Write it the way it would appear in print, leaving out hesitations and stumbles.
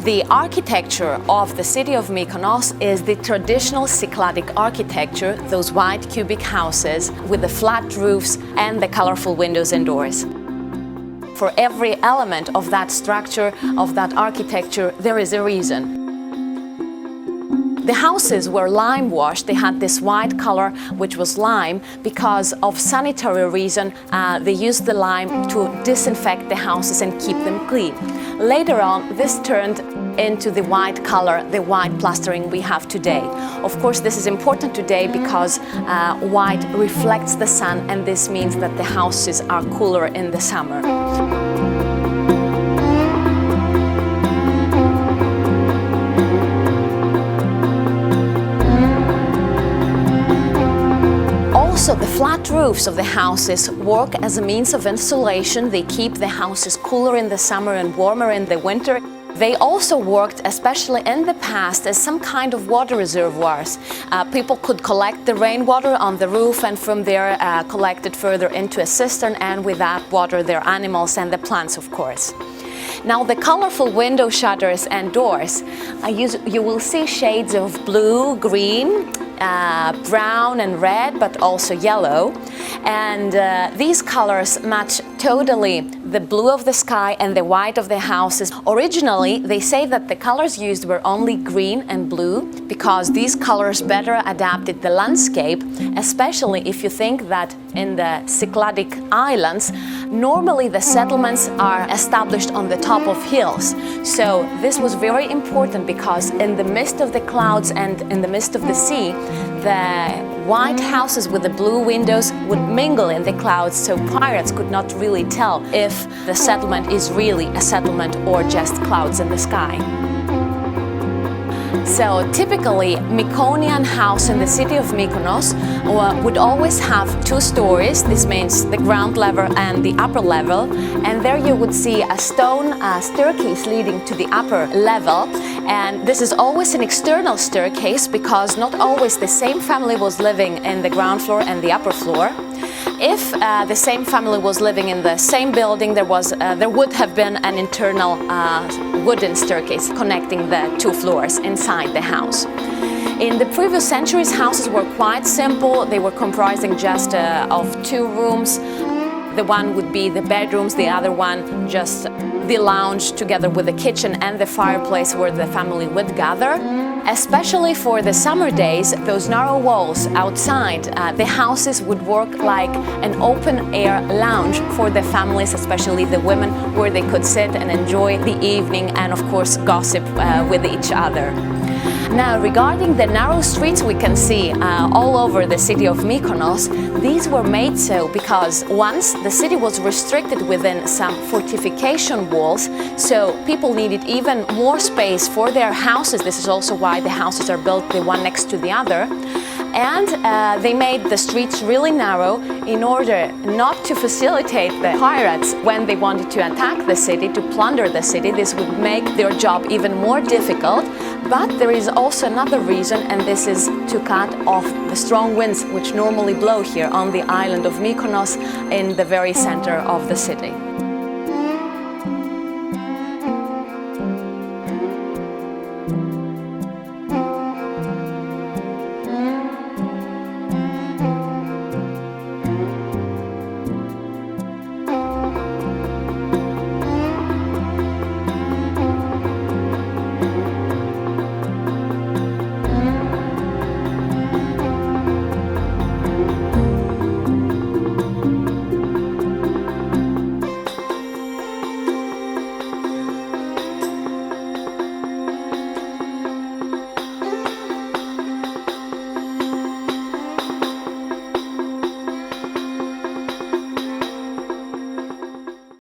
The architecture of the city of Mykonos is the traditional Cycladic architecture, those white cubic houses with the flat roofs and the colorful windows and doors. For every element of that structure, of that architecture, there is a reason. The houses were lime washed. They had this white color, which was lime, because of sanitary reason. They used the lime to disinfect the houses and keep them clean. Later on, this turned into the white color, the white plastering we have today. Of course, this is important today because white reflects the sun, and this means that the houses are cooler in the summer. Also, the flat roofs of the houses work as a means of insulation. They keep the houses cooler in the summer and warmer in the winter. They also worked, especially in the past, as some kind of water reservoirs. People could collect the rainwater on the roof and from there collect it further into a cistern, and with that water their animals and the plants, of course. Now, the colorful window shutters and doors, you will see shades of blue, green, brown and red, but also yellow. And these colors match totally the blue of the sky and the white of the houses. Originally, they say that the colors used were only green and blue because these colors better adapted the landscape, especially if you think that in the Cycladic islands, normally the settlements are established on the top of hills. So this was very important because in the midst of the clouds and in the midst of the sea, the white houses with the blue windows would mingle in the clouds, so pirates could not really tell if the settlement is really a settlement or just clouds in the sky. So typically, Mykonian house in the city of Mykonos would always have two stories. This means the ground level and the upper level. And there you would see a stone staircase leading to the upper level. And this is always an external staircase because not always the same family was living in the ground floor and the upper floor. If the same family was living in the same building, there would have been an internal wooden staircase connecting the two floors inside the house. In the previous centuries, houses were quite simple. They were comprising just of two rooms. The one would be the bedrooms, the other one just the lounge together with the kitchen and the fireplace where the family would gather. Especially for the summer days, those narrow walls outside the houses would work like an open-air lounge for the families, especially the women, where they could sit and enjoy the evening and, of course, gossip with each other. Now, regarding the narrow streets we can see all over the city of Mykonos, these were made so because once the city was restricted within some fortification walls, so people needed even more space for their houses. This is also why the houses are built the one next to the other. And they made the streets really narrow in order not to facilitate the pirates when they wanted to attack the city, to plunder the city. This would make their job even more difficult. But there is also another reason, and this is to cut off the strong winds which normally blow here on the island of Mykonos in the very center of the city.